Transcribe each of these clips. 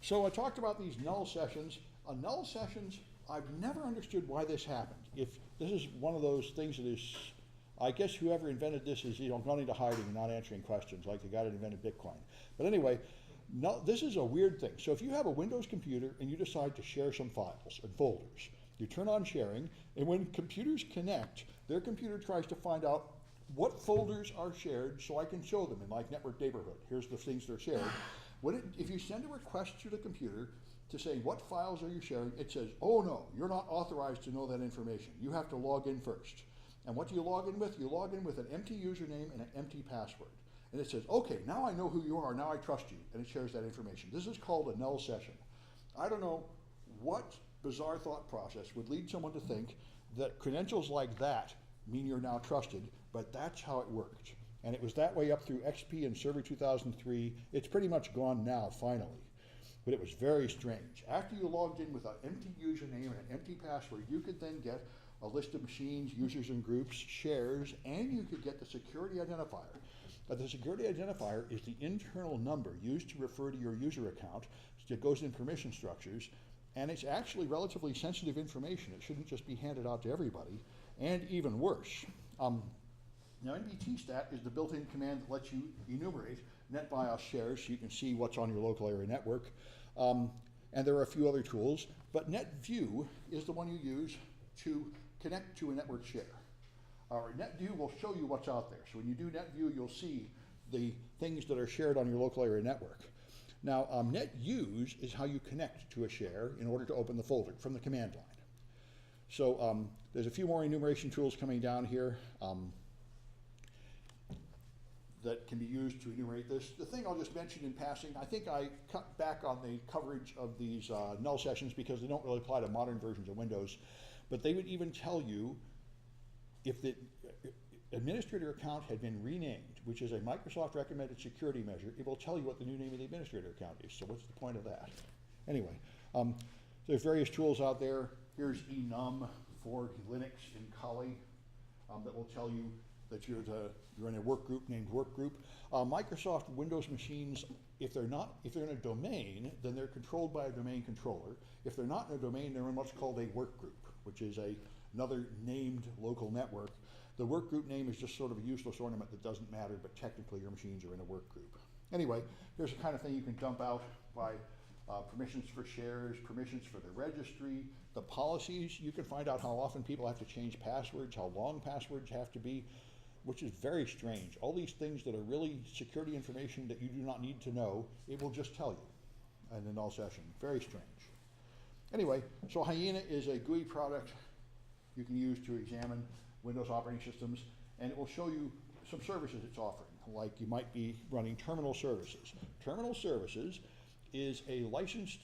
So I talked about these null sessions. Null sessions, I've never understood why this happened. If this is one of those things that is, I guess whoever invented this is gone into hiding and not answering questions, like the guy that invented Bitcoin. But anyway, no, this is a weird thing. So if you have a Windows computer and you decide to share some files and folders, you turn on sharing, and when computers connect, their computer tries to find out what folders are shared so I can show them in like Network Neighborhood. Here's the things that are shared. If you send a request to the computer to say what files are you sharing, it says, oh no, you're not authorized to know that information. You have to log in first. And what do you log in with? You log in with an empty username and an empty password. And it says, okay, now I know who you are, now I trust you, and it shares that information. This is called a null session. I don't know what bizarre thought process would lead someone to think that credentials like that mean you're now trusted, but that's how it worked. And it was that way up through XP and Server 2003. It's pretty much gone now, finally. But it was very strange. After you logged in with an empty username and an empty password, you could then get a list of machines, users and groups, shares, and you could get the security identifier. The security identifier is the internal number used to refer to your user account. It goes in permission structures, and it's actually relatively sensitive information. It shouldn't just be handed out to everybody, and even worse. Now NBTstat is the built-in command that lets you enumerate NetBIOS shares so you can see what's on your local area network. And there are a few other tools, but NetView is the one you use to connect to a network share. NetView will show you what's out there. So when you do NetView, you'll see the things that are shared on your local area network. Now, NetUse is how you connect to a share in order to open the folder from the command line. So there's a few more enumeration tools coming down here that can be used to enumerate this. The thing I'll just mention in passing, I think I cut back on the coverage of these null sessions because they don't really apply to modern versions of Windows, but they would even tell you if the administrator account had been renamed, which is a Microsoft recommended security measure, it will tell you what the new name of the administrator account is. So what's the point of that? Anyway, there's various tools out there. Here's enum for Linux and Corley that will tell you that you're in a work group named work group. Microsoft Windows machines, if they're in a domain, then they're controlled by a domain controller. If they're not in a domain, they're in what's called a work group, which is another named local network. The work group name is just sort of a useless ornament that doesn't matter, but technically your machines are in a work group. Anyway, here's the kind of thing you can dump out by permissions for shares, permissions for the registry, the policies. You can find out how often people have to change passwords, how long passwords have to be, which is very strange. All these things that are really security information that you do not need to know, it will just tell you in the null session. Very strange. Anyway, so Hyena is a GUI product you can use to examine Windows operating systems, and it will show you some services it's offering, like you might be running terminal services. Terminal services is a licensed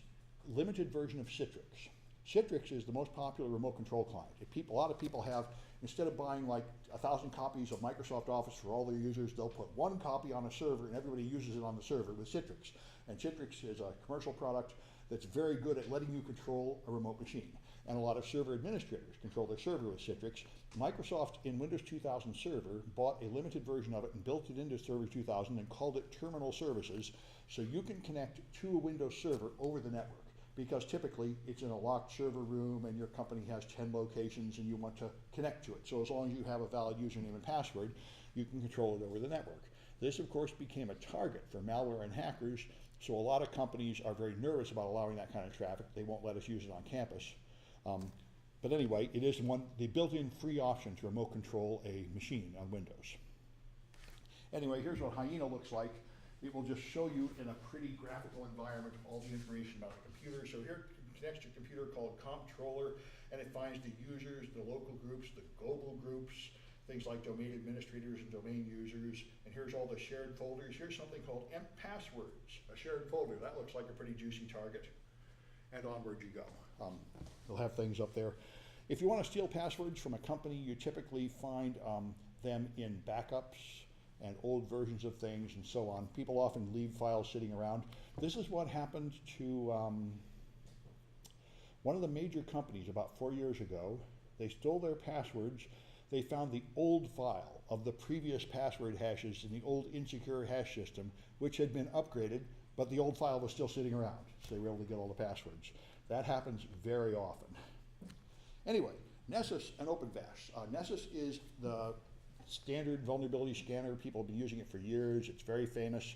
limited version of Citrix. Citrix is the most popular remote control client. A lot of people have, instead of buying like 1,000 copies of Microsoft Office for all their users, they'll put one copy on a server and everybody uses it on the server with Citrix. And Citrix is a commercial product that's very good at letting you control a remote machine. And a lot of server administrators control their server with Citrix. Microsoft in Windows 2000 Server bought a limited version of it and built it into Server 2000 and called it Terminal Services, so you can connect to a Windows server over the network. Because typically it's in a locked server room and your company has 10 locations and you want to connect to it. So as long as you have a valid username and password, you can control it over the network. This, of course, became a target for malware and hackers, so a lot of companies are very nervous about allowing that kind of traffic. They won't let us use it on campus. But anyway, it is the built-in free option to remote control a machine on Windows. Anyway, here's what Hyena looks like. It will just show you in a pretty graphical environment all the information about the computer. So here it connects to a computer called comptroller, and it finds the users, the local groups, the global groups, things like domain administrators and domain users. And here's all the shared folders. Here's something called emp passwords, a shared folder. That looks like a pretty juicy target. And onward you go. They'll have things up there. If you want to steal passwords from a company, you typically find them in backups and old versions of things and so on. People often leave files sitting around. This is what happened to one of the major companies about 4 years ago. They stole their passwords. They found the old file of the previous password hashes in the old insecure hash system, which had been upgraded but the old file was still sitting around, so they were able to get all the passwords. That happens very often. Anyway, Nessus and OpenVAS. Nessus is the standard vulnerability scanner. People have been using it for years. It's very famous.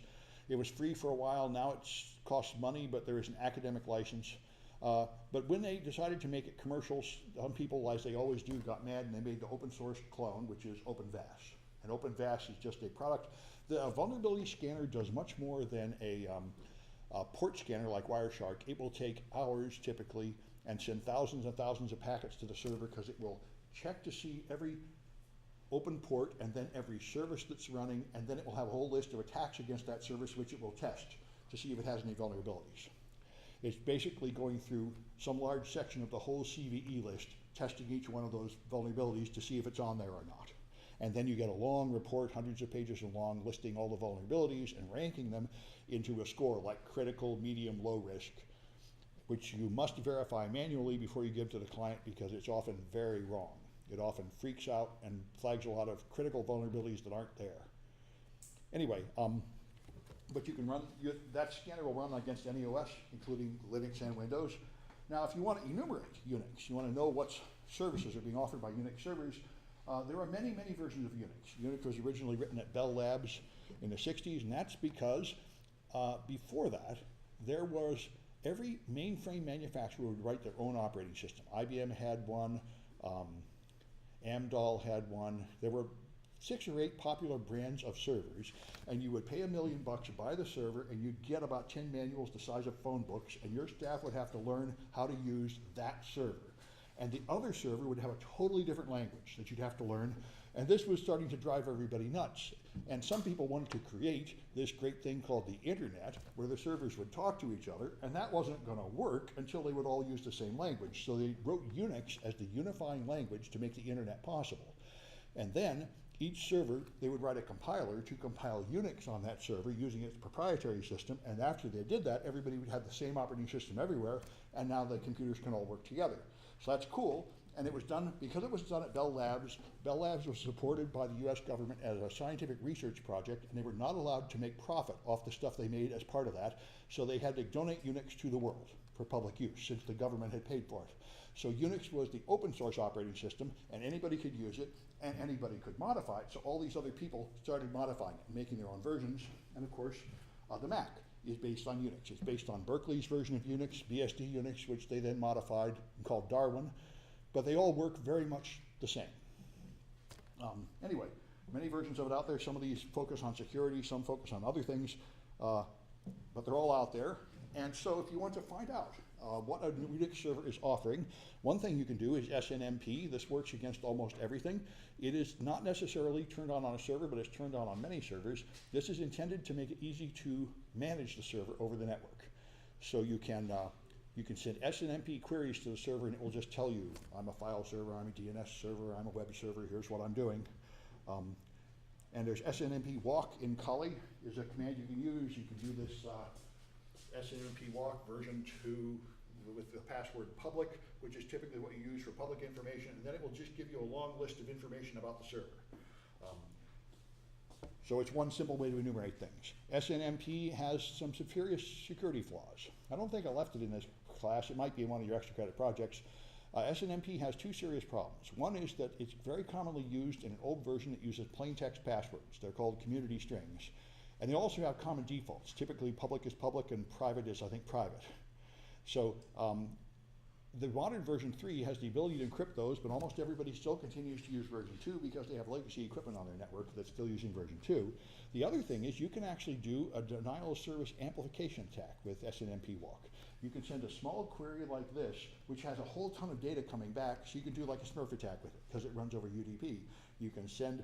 It was free for a while. Now it costs money, but there is an academic license. But when they decided to make it commercial, some people, as they always do, got mad and they made the open source clone, which is OpenVAS. And OpenVAS is just a product. The vulnerability scanner does much more than a port scanner like Wireshark. It will take hours typically and send thousands and thousands of packets to the server because it will check to see every open port and then every service that's running, and then it will have a whole list of attacks against that service which it will test to see if it has any vulnerabilities. It's basically going through some large section of the whole CVE list, testing each one of those vulnerabilities to see if it's on there or not. And then you get a long report, hundreds of pages long, listing all the vulnerabilities and ranking them into a score like critical, medium, low risk, which you must verify manually before you give to the client because it's often very wrong. It often freaks out and flags a lot of critical vulnerabilities that aren't there. Anyway, but you can run, that scanner will run against any OS, including Linux and Windows. Now, if you want to enumerate Unix, you want to know what services are being offered by Unix servers, there are many, many versions of Unix. Unix was originally written at Bell Labs in the 60s, and that's because before that, there was every mainframe manufacturer would write their own operating system. IBM had one, Amdahl had one. There were 6 or 8 popular brands of servers, and you would pay $1 million to buy the server, and you'd get about 10 manuals the size of phone books, and your staff would have to learn how to use that server. And the other server would have a totally different language that you'd have to learn, and this was starting to drive everybody nuts. And some people wanted to create this great thing called the internet, where the servers would talk to each other, and that wasn't going to work until they would all use the same language. So they wrote Unix as the unifying language to make the internet possible. And then each server, they would write a compiler to compile Unix on that server using its proprietary system, and after they did that, everybody would have the same operating system everywhere, and now the computers can all work together. So that's cool, and it was done, because it was done at Bell Labs was supported by the US government as a scientific research project, and they were not allowed to make profit off the stuff they made as part of that, so they had to donate Unix to the world for public use, since the government had paid for it. So Unix was the open source operating system, and anybody could use it, and anybody could modify it, so all these other people started modifying it, making their own versions, and of course, the Mac is based on Unix. It's based on Berkeley's version of Unix, BSD Unix, which they then modified and called Darwin, but they all work very much the same. Anyway, many versions of it out there. Some of these focus on security, some focus on other things, but they're all out there. And so if you want to find out what a Unix server is offering, one thing you can do is SNMP. This works against almost everything. It is not necessarily turned on a server, but it's turned on many servers. This is intended to make it easy to manage the server over the network. So you can send SNMP queries to the server, and it will just tell you, I'm a file server, I'm a DNS server, I'm a web server, here's what I'm doing. And there's SNMP Walk in Corley is a command you can use. You can do this SNMP Walk version 2 with the password public, which is typically what you use for public information, and then it will just give you a long list of information about the server. So it's one simple way to enumerate things. SNMP has some serious security flaws. I don't think I left it in this class. It might be in one of your extra credit projects. SNMP has 2 serious problems. One is that it's very commonly used in an old version that uses plain text passwords. They're called community strings. And they also have common defaults. Typically public is public and private is, I think, private. So the modern version 3 has the ability to encrypt those, but almost everybody still continues to use version 2 because they have legacy equipment on their network that's still using version 2. The other thing is you can actually do a denial of service amplification attack with SNMP Walk. You can send a small query like this, which has a whole ton of data coming back, so you can do like a Smurf attack with it because it runs over UDP. You can send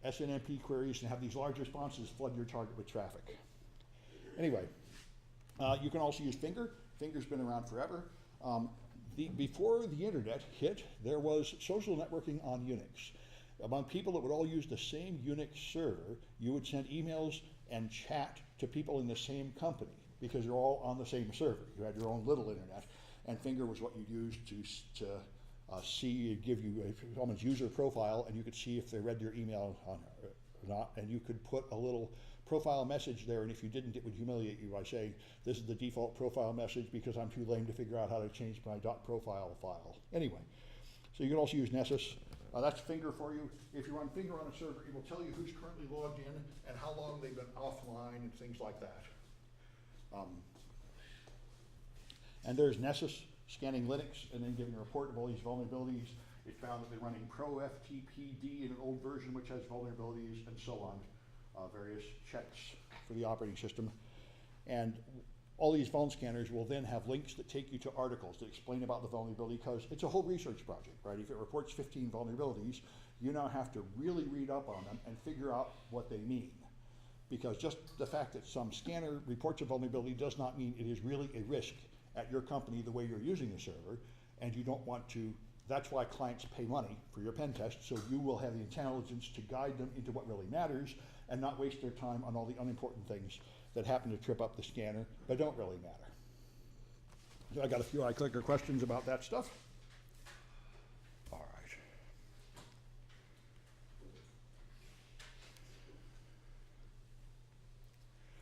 SNMP queries and have these large responses flood your target with traffic. Anyway, you can also use Finger. Finger's been around forever. Before the internet hit, there was social networking on Unix. Among people that would all use the same Unix server, you would send emails and chat to people in the same company because you're all on the same server. You had your own little internet, and Finger was what you used to see, give you someone's user profile, and you could see if they read your email or not, and you could put a little profile message there, and if you didn't, it would humiliate you by saying, this is the default profile message because I'm too lame to figure out how to change my .profile file. Anyway, so you can also use Nessus. That's Finger for you. If you run Finger on a server, it will tell you who's currently logged in and how long they've been offline and things like that. And there's Nessus, scanning Linux and then giving a report of all these vulnerabilities. It found that they're running ProFTPD in an old version which has vulnerabilities and so on. Various checks for the operating system. And all these vuln scanners will then have links that take you to articles that explain about the vulnerability, because it's a whole research project, right? If it reports 15 vulnerabilities, you now have to really read up on them and figure out what they mean. Because just the fact that some scanner reports a vulnerability does not mean it is really a risk at your company the way you're using the server, and you don't want to. That's why clients pay money for your pen test, so you will have the intelligence to guide them into what really matters and not waste their time on all the unimportant things that happen to trip up the scanner but don't really matter. So I got a few iClicker questions about that stuff. All right.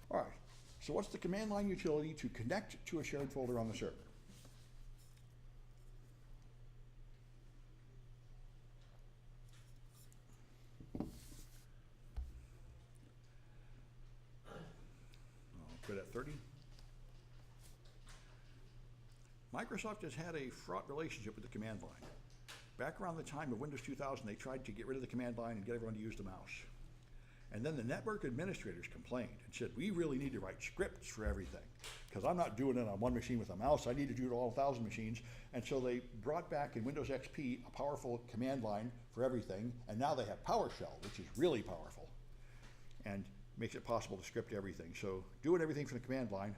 All right, so what's the command line utility to connect to a shared folder on the server? Quit at 30. Microsoft has had a fraught relationship with the command line. Back around the time of Windows 2000, they tried to get rid of the command line and get everyone to use the mouse. And then the network administrators complained and said, we really need to write scripts for everything, because I'm not doing it on one machine with a mouse, I need to do it on all 1,000 machines. And so they brought back in Windows XP a powerful command line for everything, and now they have PowerShell, which is really powerful, and makes it possible to script everything. So doing everything from the command line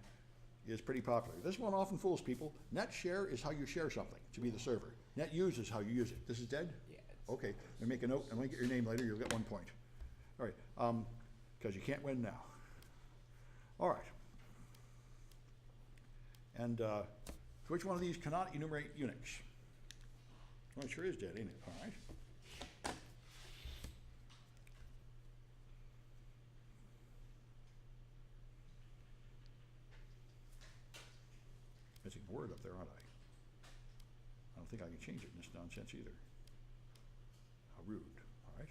is pretty popular. This one often fools people. NetShare is how you share something to be the server. NetUse is how you use it. This is dead? Yeah. Okay, and make a note, and when you get your name later, you'll get 1 point. All right, because you can't win now. All right. And which one of these cannot enumerate UNIX? Well, it sure is dead, ain't it? All right. Missing a word up there, aren't I? I don't think I can change it in this nonsense either. How rude. All right.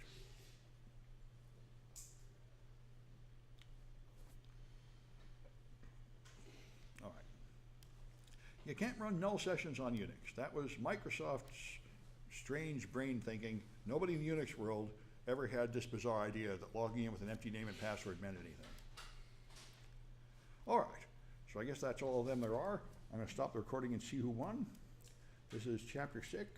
All right. You can't run null sessions on Unix. That was Microsoft's strange brain thinking. Nobody in the Unix world ever had this bizarre idea that logging in with an empty name and password meant anything. All right. So I guess that's all of them there are. I'm going to stop the recording and see who won. This is chapter 6.